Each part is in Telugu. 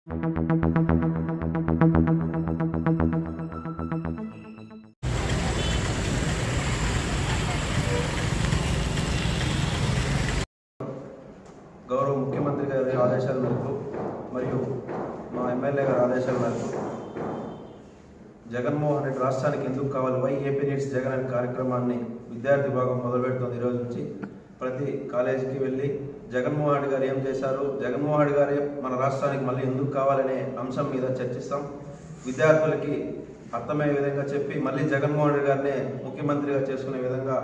గౌరవ ముఖ్యమంత్రి గారి ఆదేశాల మేరకు మరియు మా ఎమ్మెల్యే గారి ఆదేశాల మేరకు జగన్మోహన్ రెడ్డి రాష్ట్రానికి ఎందుకు కావాలి వై ఏపీ నీడ్స్ జగన్ అనే కార్యక్రమాన్ని విద్యార్థి విభాగం మొదలుపెడుతుంది. ఈరోజు నుంచి ప్రతి కాలేజీకి వెళ్ళి జగన్మోహన్ రెడ్డి గారు ఏం చేశారు, జగన్మోహన్ రెడ్డి గారే మన రాష్ట్రానికి మళ్ళీ ఎందుకు కావాలనే అంశం మీద చర్చిస్తాం. విద్యార్థులకి అర్థమయ్యే విధంగా చెప్పి మళ్ళీ జగన్మోహన్ రెడ్డి గారినే ముఖ్యమంత్రిగా చేసుకునే విధంగా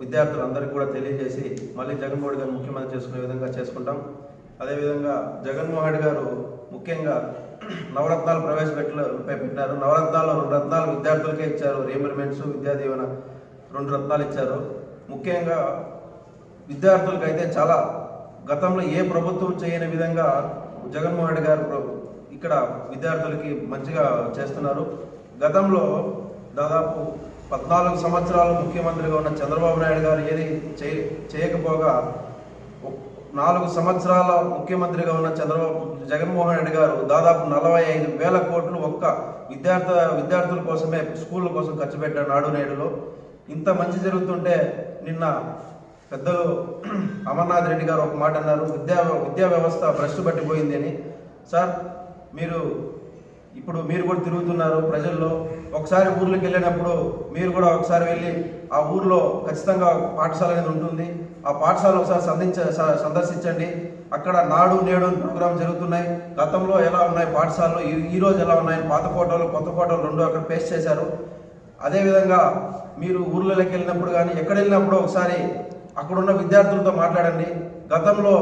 విద్యార్థులందరికీ కూడా తెలియజేసి మళ్ళీ జగన్మోహన్ రెడ్డి గారు ముఖ్యమంత్రి చేసుకునే విధంగా చేసుకుంటాం. అదేవిధంగా జగన్మోహన్ రెడ్డి గారు ముఖ్యంగా నవరత్నాలు పెట్టారు. నవరత్నాల్లో 2 రత్నాలు విద్యార్థులకే ఇచ్చారు. రీఎంబర్స్మెంట్స్, విద్యా దీవెన 2 రత్నాలు ఇచ్చారు. ముఖ్యంగా విద్యార్థులకైతే చాలా గతంలో ఏ ప్రభుత్వం చేయని విధంగా జగన్మోహన్ రెడ్డి గారు ఇక్కడ విద్యార్థులకి మంచిగా చేస్తున్నారు. గతంలో దాదాపు 14 సంవత్సరాలు ముఖ్యమంత్రిగా ఉన్న చంద్రబాబు నాయుడు గారు ఏది చేయకపోగా 4 సంవత్సరాల ముఖ్యమంత్రిగా ఉన్న జగన్మోహన్ రెడ్డి గారు దాదాపు 45,000 కోట్లు ఒక్క విద్యార్థుల కోసమే, స్కూళ్ళ కోసం ఖర్చు పెట్టారు. నాడు నేడులో ఇంత మంచి జరుగుతుంటే నిన్న పెద్దలు అమర్నాథ్ రెడ్డి గారు ఒక మాట అన్నారు, విద్యా వ్యవస్థ భ్రష్టు పట్టిపోయింది అని. సార్, ఇప్పుడు మీరు కూడా తిరుగుతున్నారు ప్రజల్లో, ఒకసారి ఊర్లోకి వెళ్ళినప్పుడు మీరు కూడా ఒకసారి వెళ్ళి ఆ ఊర్లో ఖచ్చితంగా పాఠశాల అనేది ఉంటుంది. ఆ పాఠశాల ఒకసారి సందర్శించండి. అక్కడ నాడు నేడు ప్రోగ్రాం జరుగుతున్నాయి. గతంలో ఎలా ఉన్నాయి పాఠశాలలు, ఈరోజు ఎలా ఉన్నాయి, పాత ఫోటోలు కొత్త ఫోటోలు 2 అక్కడ పేస్ట్ చేశారు. అదేవిధంగా మీరు ఊర్లలోకి వెళ్ళినప్పుడు కానీ ఎక్కడ వెళ్ళినప్పుడు ఒకసారి అక్కడున్న విద్యార్థులతో మాట్లాడండి. గతంలో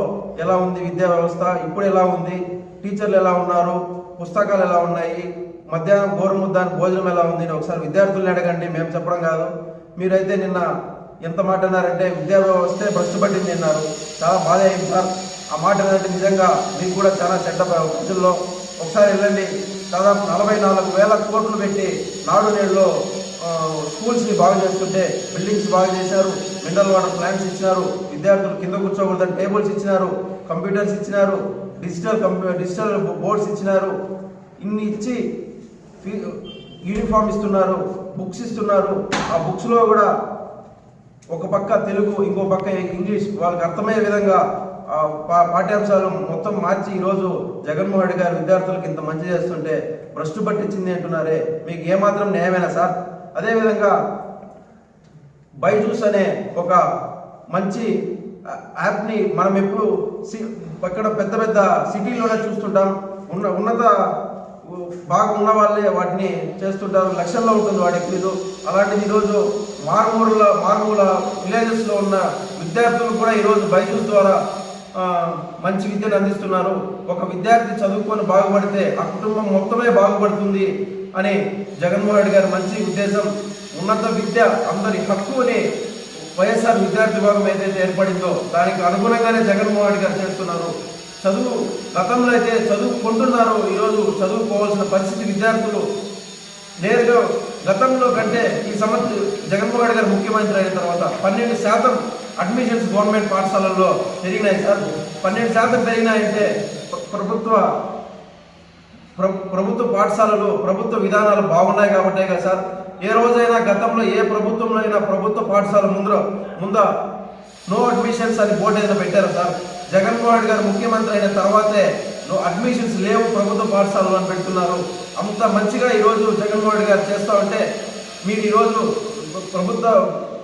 ఎలా ఉంది విద్యా వ్యవస్థ, ఇప్పుడు ఎలా ఉంది, టీచర్లు ఎలా ఉన్నారు, పుస్తకాలు ఎలా ఉన్నాయి, మధ్యాహ్నం గోరుముద్దానికి భోజనం ఎలా ఉంది అని ఒకసారి విద్యార్థుల్ని అడగండి. మేము చెప్పడం కాదు. మీరైతే నిన్న ఎంత మాట అన్నారంటే విద్యా వ్యవస్థే భ్రష్టు పట్టింది అన్నారు. చాలా బాధ అయింది సార్. ఆ మాట అంటే నిజంగా మీకు కూడా చాలా చెడ్డ ప్రజల్లో ఒకసారి వెళ్ళండి. దాదాపు 44,000 కోట్లు పెట్టి నాడు నేడులో స్కూల్స్ని బాగు చేస్తుంటే బిల్డింగ్స్ బాగు చేశారు, మినరల్ వాటర్ ప్లాంట్స్ ఇచ్చినారు, విద్యార్థులు కింద కూర్చోకూడదని టేబుల్స్ ఇచ్చినారు, కంప్యూటర్స్ ఇచ్చినారు, డిజిటల్ బోర్డ్స్ ఇచ్చినారు. ఇన్ని ఇచ్చి యూనిఫామ్ ఇస్తున్నారు, బుక్స్ ఇస్తున్నారు. ఆ బుక్స్లో కూడా ఒక పక్క తెలుగు, ఇంకో పక్క ఇంగ్లీష్ వాళ్ళకి అర్థమయ్యే విధంగా పాఠ్యాంశాలు మొత్తం మార్చి ఈరోజు జగన్మోహన్ రెడ్డి గారు విద్యార్థులకు ఇంత మంచి చేస్తుంటే భ్రష్టు పట్టించింది అంటున్నారే, మీకు ఏమాత్రం న్యాయమేనా సార్? అదేవిధంగా బైజూస్ అనే ఒక మంచి యాప్ని మనం ఎప్పుడు అక్కడ పెద్ద పెద్ద సిటీల్లోనే చూస్తుంటాం. ఉన్నత బాగా ఉన్న వాళ్ళే వాటిని చేస్తుంటారు. లక్షల్లో ఉంటుంది వాడి ఫీజు. అలాంటిది ఈరోజు మారుమూల విలేజెస్లో ఉన్న విద్యార్థులు కూడా ఈరోజు బైజూస్ ద్వారా మంచి విద్యను అందిస్తున్నారు. ఒక విద్యార్థి చదువుకొని బాగుపడితే ఆ కుటుంబం మొత్తమే బాగుపడుతుంది అని జగన్మోహన్ రెడ్డి గారి మంచి ఉద్దేశం. ఉన్నత విద్య అందరి హక్కు అని వైఎస్ఆర్ విద్యార్థి విభాగం ఏదైతే ఏర్పడిందో దానికి అనుగుణంగానే జగన్మోహన్ రెడ్డి గారు చేస్తున్నారు. చదువు గతంలో అయితే చదువుకుంటున్నారు, ఈరోజు చదువుకోవాల్సిన పరిస్థితి విద్యార్థులు నేరుగా గతంలో కంటే ఈ సంవత్సరం జగన్మోహన్ రెడ్డి గారు ముఖ్యమంత్రి అయిన తర్వాత 12% అడ్మిషన్స్ గవర్నమెంట్ పాఠశాలల్లో పెరిగినాయి సార్. 12% పెరిగినాయంటే ప్రభుత్వ పాఠశాలలు, ప్రభుత్వ విధానాలు బాగున్నాయి కాబట్టే కదా సార్. ఏ రోజైనా గతంలో ఏ ప్రభుత్వంలో అయినా ప్రభుత్వ పాఠశాల ముంద నో అడ్మిషన్స్ అని బోర్డు ఏదైనా పెట్టారు సార్? జగన్మోహన్ రెడ్డి గారు ముఖ్యమంత్రి అయిన తర్వాతే నో అడ్మిషన్స్ లేవు ప్రభుత్వ పాఠశాలలు అని పెడుతున్నారు. అంత మంచిగా ఈరోజు జగన్మోహన్ రెడ్డి గారు చేస్తూ ఉంటే మీరు ఈరోజు ప్రభుత్వ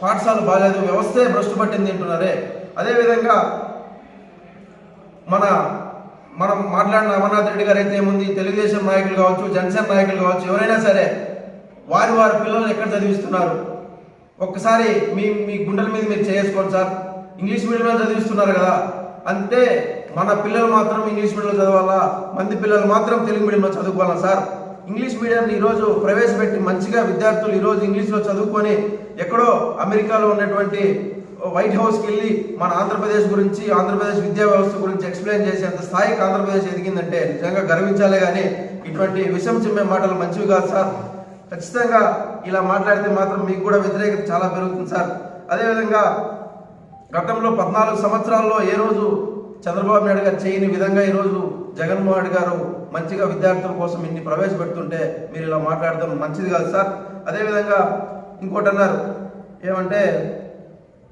పాఠశాల బాగాలేదు, వ్యవస్థే భ్రష్టు పట్టింది అంటున్నారే. అదేవిధంగా మనం మాట్లాడిన అమర్నాథ్ రెడ్డి గారు అయితే ఏముంది, తెలుగుదేశం నాయకులు కావచ్చు, జనసేన నాయకులు కావచ్చు, ఎవరైనా సరే వారి పిల్లల్ని ఎక్కడ చదివిస్తున్నారు? ఒక్కసారి మీ గుండెల మీద మీరు చేసుకోండి సార్. ఇంగ్లీష్ మీడియంలో చదివిస్తున్నారు కదా, అంటే మన పిల్లలు మాత్రం ఇంగ్లీష్ మీడియంలో చదవాలా, మంది పిల్లలు మాత్రం తెలుగు మీడియంలో చదువుకోవాలా సార్? ఇంగ్లీష్ మీడియాన్ని ఈరోజు ప్రవేశపెట్టి మంచిగా విద్యార్థులు ఈరోజు ఇంగ్లీష్లో చదువుకొని ఎక్కడో అమెరికాలో ఉన్నటువంటి వైట్ హౌస్కి వెళ్ళి మన ఆంధ్రప్రదేశ్ గురించి, ఆంధ్రప్రదేశ్ విద్యా వ్యవస్థ గురించి ఎక్స్ప్లెయిన్ చేసేంత స్థాయికి ఆంధ్రప్రదేశ్ ఎదిగిందంటే నిజంగా గర్వించాలే. కానీ ఇటువంటి విషం చిమ్మే మాటలు మంచివి కాదు సార్. ఖచ్చితంగా ఇలా మాట్లాడితే మాత్రం మీకు కూడా వ్యతిరేకత చాలా పెరుగుతుంది సార్. అదేవిధంగా గతంలో 14 సంవత్సరాల్లో ఏ రోజు చంద్రబాబు నాయుడు గారు చేయని విధంగా ఈరోజు జగన్మోహన్ రెడ్డి గారు మంచిగా విద్యార్థుల కోసం ఇన్ని ప్రవేశపెడుతుంటే మీరు ఇలా మాట్లాడడం మంచిది కాదు సార్. అదేవిధంగా ఇంకోటి అన్నారు ఏమంటే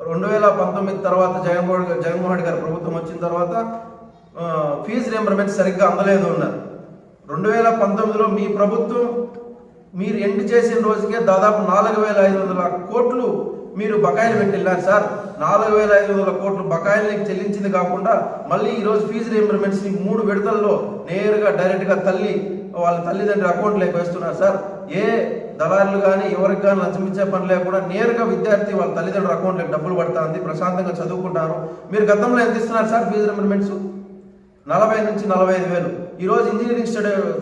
2019 తర్వాత జగన్మోహన్ రెడ్డి గారు ప్రభుత్వం వచ్చిన తర్వాత ఫీజు రియంబర్స్మెంట్ సరిగ్గా అందలేదు అన్నారు. 2019లో మీ ప్రభుత్వం మీరు ఎండ్ చేసిన రోజుకే దాదాపు 4,500 కోట్లు మీరు బకాయిలు పెట్టి వెళ్ళారు సార్. 4,500 కోట్లు బకాయిలు చెల్లించింది కాకుండా మళ్ళీ ఈరోజు ఫీజు రియంబర్స్మెంట్స్ 3 విడతల్లో నేరుగా డైరెక్ట్గా వాళ్ళ తల్లిదండ్రుల అకౌంట్లోకి వేస్తున్నారు సార్. ఏ దళారులు కానీ ఎవరికి కానీ లంచం ఇచ్చే పని లేకుండా నేరుగా విద్యార్థి వాళ్ళ తల్లిదండ్రుల అకౌంట్లోకి డబ్బులు పడుతుంది, ప్రశాంతంగా చదువుకుంటారు. మీరు గతంలో ఎంత ఇస్తున్నారు సార్ ఫీజు రియంబర్స్మెంట్స్? 40 నుంచి 45 వేలు. ఈరోజు ఇంజనీరింగ్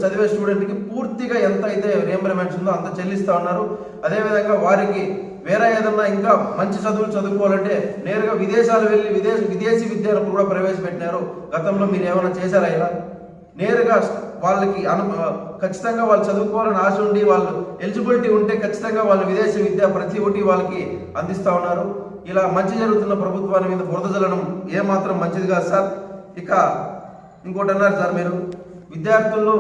చదివే స్టూడెంట్కి పూర్తిగా ఎంత అయితే రియంబర్స్మెంట్స్ ఉందో అంత చెల్లిస్తూ ఉన్నారు. అదేవిధంగా వారికి వేరే ఏదన్నా ఇంకా మంచి చదువులు చదువుకోవాలంటే నేరుగా విదేశాలు వెళ్ళి విదేశీ విద్యను కూడా ప్రవేశపెట్టినారు. గతంలో మీరు ఏమైనా చేశారా? ఇలా నేరుగా వాళ్ళకి ఖచ్చితంగా వాళ్ళు చదువుకోవాలని ఆశ ఉండి వాళ్ళు ఎలిజిబిలిటీ ఉంటే ఖచ్చితంగా వాళ్ళు విదేశీ విద్య ప్రతి ఒక్కటి వాళ్ళకి అందిస్తూ ఉన్నారు. ఇలా మంచి జరుగుతున్న ప్రభుత్వాన్ని మీద బురద జల్లడం ఏమాత్రం మంచిది కాదు సార్. ఇక ఇంకోటి అన్నారు సార్, మీరు విద్యార్థుల్లో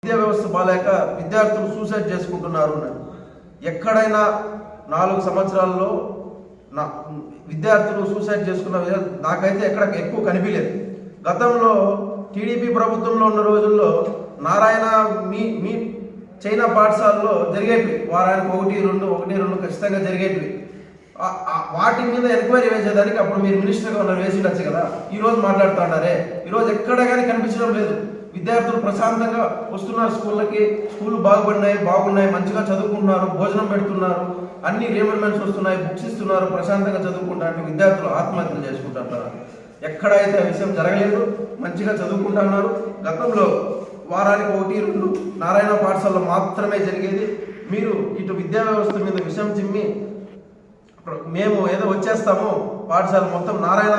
విద్యా వ్యవస్థ బాలేక విద్యార్థులు సూసైడ్ చేసుకుంటున్నారు. ఎక్కడైనా 4 సంవత్సరాల్లో విద్యార్థులు సూసైడ్ చేసుకున్న నాకైతే ఎక్కడ ఎక్కువ కనిపించలేదు. గతంలో టీడీపీ ప్రభుత్వంలో ఉన్న రోజుల్లో నారాయణ మీ చైనా పాఠశాలలో జరిగేటివి, వారానికి 1-2 ఖచ్చితంగా జరిగేటివి. వాటి మీద ఎంక్వైరీ వేసేదానికి అప్పుడు మీరు మినిస్టర్గా ఉన్నారు, వేసిండొచ్చు కదా. ఈరోజు మాట్లాడుతున్నారే, ఈరోజు ఎక్కడ కానీ కనిపించడం లేదు. విద్యార్థులు ప్రశాంతంగా వస్తున్నారు స్కూళ్ళకి, స్కూళ్ళు బాగున్నాయి, మంచిగా చదువుకుంటున్నారు, భోజనం పెడుతున్నారు, అన్ని రియంబర్స్మెంట్స్ వస్తున్నాయి, బుక్స్ ఇస్తున్నారు, ప్రశాంతంగా చదువుకుంటారు. విద్యార్థులు ఆత్మహత్యలు చేసుకుంటున్నారు. ఎక్కడైతే ఆ విషయం జరగలేదు, మంచిగా చదువుకుంటున్నారు. గతంలో వారానికి 1-2 నారాయణ పాఠశాలలో మాత్రమే జరిగేది. మీరు ఇటు విద్యా వ్యవస్థ మీద విషయం చిమ్మి మేము ఏదో వచ్చేస్తాము పాఠశాల మొత్తం నారాయణ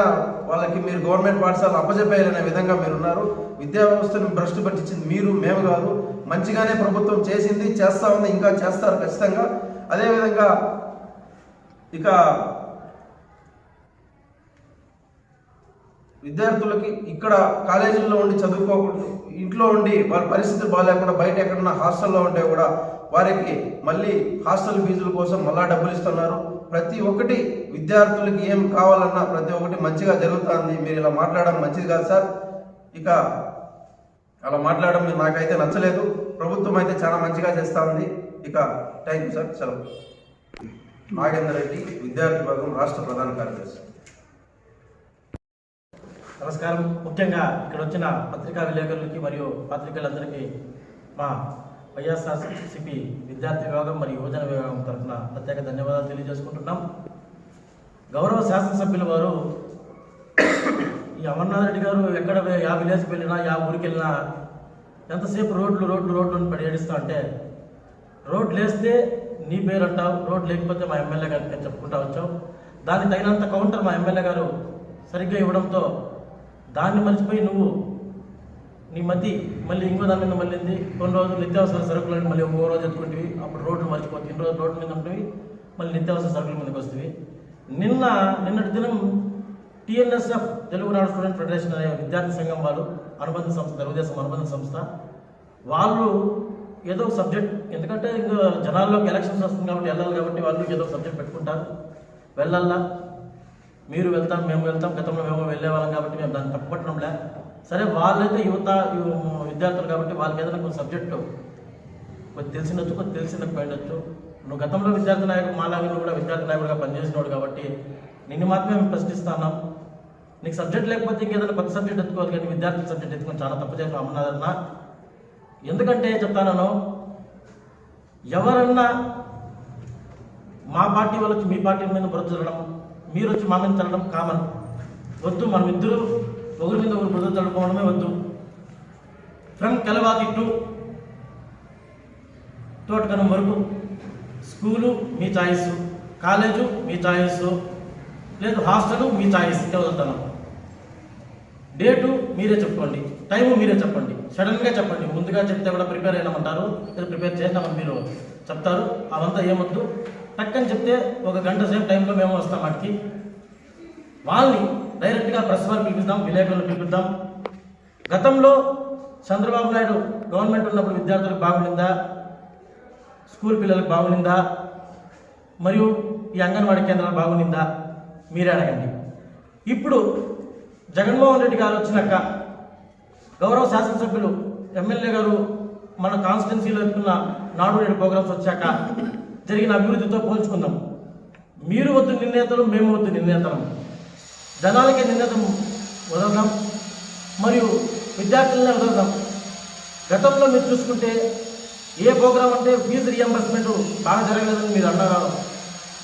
వాళ్ళకి మీరు గవర్నమెంట్ పాఠశాల అప్పచెప్పేయాలనే విధంగా మీరు ఉన్నారు. విద్యా వ్యవస్థను భ్రష్టు పట్టించింది మీరు, మేము కాదు. మంచిగానే ప్రభుత్వం చేసింది, చేస్తా ఉంది, ఇంకా చేస్తారు ఖచ్చితంగా. అదేవిధంగా ఇక విద్యార్థులకి ఇక్కడ కాలేజీల్లో ఉండి చదువుకోకూడదు, ఇంట్లో ఉండి వాళ్ళ పరిస్థితులు బాగాలేకుండా బయట ఎక్కడన్నా హాస్టల్లో ఉంటే కూడా వారికి మళ్ళీ హాస్టల్ ఫీజుల కోసం మళ్ళా డబ్బులు ఇస్తున్నారు. ప్రతి ఒక్కటి విద్యార్థులకి ఏం కావాలన్నా ప్రతి ఒక్కటి మంచిగా జరుగుతుంది. మీరు ఇలా మాట్లాడడం మంచిది కాదు సార్. ఇక అలా మాట్లాడడం నాకైతే నచ్చలేదు. ప్రభుత్వం అయితే చాలా మంచిగా చేస్తూ ఉంది. ఇక థ్యాంక్ యూ సార్. సెలవు. నాగేందర్ రెడ్డి, విద్యార్థి విభాగం రాష్ట్ర ప్రధాన కార్యదర్శి. నమస్కారం. ముఖ్యంగా ఇక్కడ వచ్చిన పత్రికా విలేకరులకి మరియు పాత్రికేయులందరికీ మా వైఎస్ఆర్సీపీ విద్యార్థి విభాగం మరియు యువజన విభాగం తరఫున ప్రత్యేక ధన్యవాదాలు తెలియజేసుకుంటున్నాం. గౌరవ శాసనసభ్యుల వారు ఈ అమర్నాథ్ రెడ్డి గారు ఎక్కడ విలేజ్కి వెళ్ళినా ఊరికి వెళ్ళినా ఎంతసేపు రోడ్లు పడేడిస్తా అంటే, రోడ్లు వేస్తే నీ పేరు అంటావు, రోడ్లు లేకపోతే మా ఎమ్మెల్యే గారికి చెప్పుకుంటా వచ్చావు. దానికి తగినంత కౌంటర్ మా ఎమ్మెల్యే గారు సరిగ్గా ఇవ్వడంతో దాన్ని మర్చిపోయి నువ్వు నీ మధ్య మళ్ళీ ఇంకో దాని మీద మళ్ళీ కొన్ని రోజులు నిత్యావసర సరుకులను మళ్ళీ ఒక్కో రోజు ఎత్తుకుంటువి, అప్పుడు రోడ్లు మర్చిపోతుంది, ఇన్ని రోజులు రోడ్ల మీద ఉంటువి, మళ్ళీ నిత్యావసర సరుకుల మీదకి వస్తుంది. నిన్నటి దినం టీఎన్ఎస్ఎఫ్ తెలుగునాడు స్టూడెంట్ ఫెడరేషన్ అనే విద్యార్థి సంఘం వాళ్ళు అనుబంధ సంస్థ, తెలుగుదేశం అనుబంధ సంస్థ వాళ్ళు ఏదో ఒక సబ్జెక్ట్, ఎందుకంటే ఇంకా జనాల్లోకి ఎలక్షన్స్ వస్తుంది కాబట్టి వెళ్ళాలి కాబట్టి వాళ్ళు ఏదో ఒక సబ్జెక్ట్ పెట్టుకుంటారు. వెళ్ళాలా, మీరు వెళ్తాం, మేము వెళ్తాం, గతంలో మేము వెళ్ళేవాళ్ళం కాబట్టి మేము దాన్ని తప్పుపట్టడంలే. సరే, వాళ్ళైతే విద్యార్థులు కాబట్టి వాళ్ళకి ఏదైనా కొన్ని సబ్జెక్టు కొద్ది తెలిసినచ్చు, కొద్ది తెలిసినకపోయిండొచ్చు. నువ్వు గతంలో విద్యార్థి నాయకుడు, మాలాగా నువ్వు కూడా విద్యార్థి నాయకుడిగా పనిచేసినాడు కాబట్టి నిన్ను మాత్రమే మేము ప్రశ్నిస్తున్నాం. నీకు సబ్జెక్ట్ లేకపోతే ఇంకేదైనా కొత్త సబ్జెక్ట్ ఎత్తుకోవాలి, కానీ విద్యార్థి సబ్జెక్ట్ ఎత్తుకొని చాలా తప్పు చేసిన అమ్మన్నారన్న. ఎందుకంటే చెప్తాను, ఎవరన్నా మా పార్టీ వాళ్ళు వచ్చి మీ పార్టీ మీద బురద చల్లడం, మీరు వచ్చి మా మీద చల్లడం కామన్. వద్దు, మనం ఇద్దరు ఒకరి మీద ఒకరు బురద చల్లుకోవడమే వద్దు. ఫ్రమ్ కెలవాతి టు తోటకనం వరకు స్కూలు మీ చాయిస్, కాలేజు మీ చాయిస్, లేదు హాస్టలు మీ చాయిస్. చదువుతాను, డేటు మీరే చెప్పుకోండి, టైము మీరే చెప్పండి, సడన్గా చెప్పండి. ముందుగా చెప్తే కూడా ప్రిపేర్ అయినామంటారు, లేదా ప్రిపేర్ చేసినామని మీరు చెప్తారు. అవంతా ఏమొద్దు, టక్కని చెప్తే 1 గంట సేపు టైంలో మేము వస్తాం. వాటికి వాళ్ళని డైరెక్ట్గా ప్రెస్ వారు పిలిపిద్దాం, విలేకరులు పిలిపిద్దాం. గతంలో చంద్రబాబు నాయుడు గవర్నమెంట్ ఉన్నప్పుడు విద్యార్థులకు బాగుండిందా, స్కూల్ పిల్లలకు బాగుండిందా, మరియు ఈ అంగన్వాడీ కేంద్రాలు బాగుండిందా మీరే అడగండి. ఇప్పుడు జగన్మోహన్ రెడ్డి గారు వచ్చినాక గౌరవ శాసనసభ్యులు ఎమ్మెల్యే గారు మన కాన్స్టిట్యున్సీలో ఎత్తుకున్న నాడు నేడు ప్రోగ్రామ్స్ వచ్చాక జరిగిన అభివృద్ధితో పోల్చుకుందాం. మీరు వద్దు నిర్ణేతలు, మేము వద్దు నిర్ణేతలం, జనాలకే నిర్ణేతం వదలదాం మరియు విద్యార్థులనే వదలదాం. గతంలో మీరు చూసుకుంటే ఏ ప్రోగ్రాం అంటే ఫీజు రియంబర్స్మెంట్ బాగా జరగలేదని మీరు అన్నారు,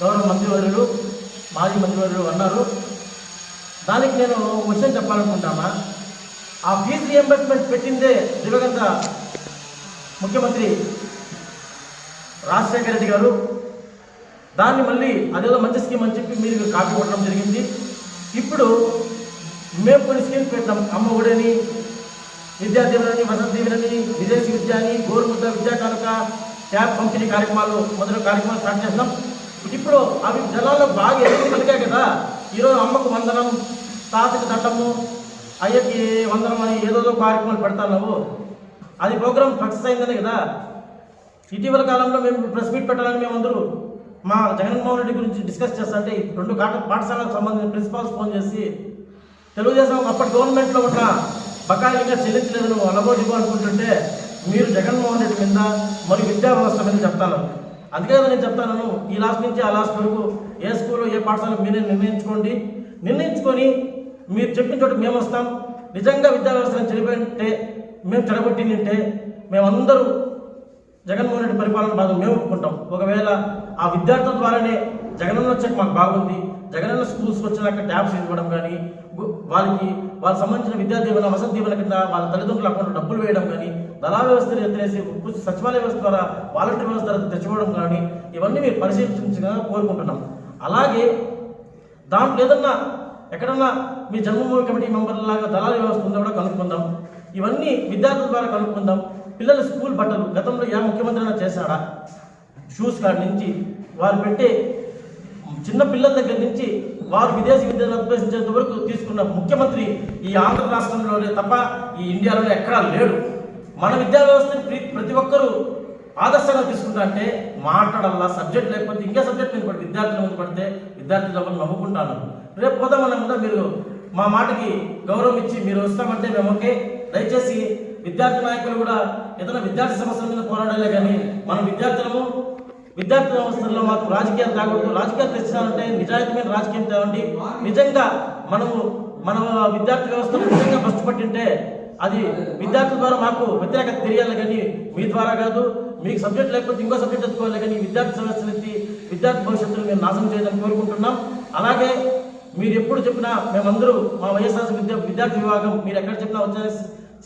గౌరవ మంత్రివర్యులు మాజీ మంత్రివర్యులు అన్నారు. దానికి నేను విషయం చెప్పాలనుకుంటామా, ఆ ఫీజు రియంబర్స్మెంట్ పెట్టిందే దివంగత ముఖ్యమంత్రి రాజశేఖర రెడ్డి గారు. దాన్ని మళ్ళీ అదేదో మంచి స్కీమ్ అని చెప్పి మీరు కాపీ కొట్టడం జరిగింది. ఇప్పుడు మేము కొన్ని స్కీమ్స్ పెట్టాం, అమ్మ ఒడని, విద్యా దీవెనని, వసతి దీవెనని, విదేశీ విద్య అని, గోరుముద్ద, విద్యా కానుక, ట్యాబ్ పంపిణీ కార్యక్రమాలు మొదలైన కార్యక్రమాలు స్టార్ట్ చేసినాం. ఇప్పుడు అవి జనాల్లో బాగా ఎదురు కలిగాయి కదా. ఈరోజు అమ్మకు వందనం, తాతకి దండము, అయ్యకి వందనం అని ఏదో కార్యక్రమాలు పెడతాను. అది ప్రోగ్రామ్ సక్సెస్ అయిందనే కదా. ఇటీవల కాలంలో మేము ప్రెస్ మీట్ పెట్టాలని మేమందరూ మా జగన్మోహన్ రెడ్డి గురించి డిస్కస్ చేస్తుంటే 2 పాఠశాలకు సంబంధించిన ప్రిన్సిపాల్స్ ఫోన్ చేసి తెలుగుదేశం అప్పటి గవర్నమెంట్లో ఉన్న బకాయిలు ఇంకా చెల్లించలేదు, అలబోటిపో అనుకుంటుంటే మీరు జగన్మోహన్ రెడ్డి మీద మరియు విద్యా వ్యవస్థ మీద చెప్తాను. అందుకే నేను చెప్తాను, ఈ లాస్ట్ నుంచి ఆ లాస్ట్ వరకు ఏ స్కూల్లో ఏ పాఠశాలకు మీరే నిర్ణయించుకొని మీరు చెప్పిన చోట మేము వస్తాం. నిజంగా విద్యా వ్యవస్థను చెడిపోయింటే, మేము చెడగొట్టింటే మేమందరూ జగన్మోహన్ రెడ్డి పరిపాలన బాగా మేము ఒప్పుకుంటాం. ఒకవేళ ఆ విద్యార్థుల ద్వారానే జగనన్న వచ్చాక మాకు బాగుంది, జగనన్న స్కూల్స్కి వచ్చినాక ట్యాబ్స్ ఇవ్వడం కానీ, వాళ్ళకి సంబంధించిన విద్యా దీవెన, వసతి దీవెన కింద వాళ్ళ తల్లిదండ్రుల అకౌంట్లో డబ్బులు వేయడం కానీ, దళా వ్యవస్థను ఎత్తేసి సచివాలయ వ్యవస్థ ద్వారా వాలంటీర్ వ్యవస్థ ద్వారా తెచ్చుకోవడం కానీ, ఇవన్నీ మీరు పరిశీలించగా కోరుకుంటున్నాం. అలాగే దాంట్లో ఏదన్నా ఎక్కడన్నా మీ జన్మభూమి కమిటీ మెంబర్లాగా దళాల వ్యవస్థ ఉందో కూడా కనుక్కుందాం. ఇవన్నీ విద్యార్థుల ద్వారా కనుక్కుందాం. పిల్లల స్కూల్ బట్టలు గతంలో ఏ ముఖ్యమంత్రి అయినా చేశాడా? షూస్ కాడి నుంచి వారు పెట్టే చిన్న పిల్లల దగ్గర నుంచి వారు విదేశీ విద్యను అభ్యసించేంత వరకు తీసుకున్న ముఖ్యమంత్రి ఈ ఆంధ్ర రాష్ట్రంలోనే తప్ప ఈ ఇండియాలోనే ఎక్కడా లేడు. మన విద్యా వ్యవస్థని ప్రతి ఒక్కరూ ఆదర్శంగా తీసుకుంటా అంటే మాట్లాడాలా, సబ్జెక్ట్ లేకపోతే ఇంకే సబ్జెక్ట్ మీద పడి విద్యార్థుల మీద పడితే విద్యార్థులు ఎవరు నవ్వుకుంటాను. రేపు పోదామన్నా కూడా మీరు మా మాటకి గౌరవం ఇచ్చి మీరు వస్తామంటే మేము ఓకే. దయచేసి విద్యార్థి నాయకులు కూడా ఏదైనా విద్యార్థి సమస్యల మీద పోరాడాలే కానీ మనం విద్యార్థి వ్యవస్థల్లో మాకు రాజకీయాలు తాగకూడదు. రాజకీయాలు తెచ్చినామంటే నిజాయితీమైన రాజకీయం తేవండి. నిజంగా మన విద్యార్థి వ్యవస్థను నిజంగా ఫస్ట్ పట్టింటే అది విద్యార్థుల ద్వారా మాకు వ్యతిరేకత తెలియాలి కానీ మీ ద్వారా కాదు. మీకు సబ్జెక్ట్ లేకపోతే ఇంకో సబ్జెక్ట్ ఎత్తుకోవాలి కానీ విద్యార్థి సమస్యలు ఎత్తి విద్యార్థి భవిష్యత్తును మేము నాశనం చేయాలని కోరుకుంటున్నాం. అలాగే మీరు ఎప్పుడు చెప్పినా మేమందరూ మా వైఎస్ఆర్ విద్యార్థి విభాగం మీరు ఎక్కడ చెప్పినా వచ్చే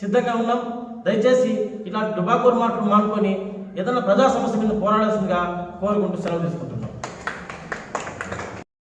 సిద్ధంగా ఉన్నాం. దయచేసి ఇలాంటి డుబాకూరు మాటలు మానుకొని ఏదైనా ప్రజా సమస్య మీద పోరాడాల్సిందిగా కోరుకుంటూ సెలవు తీసుకుంటున్నాం.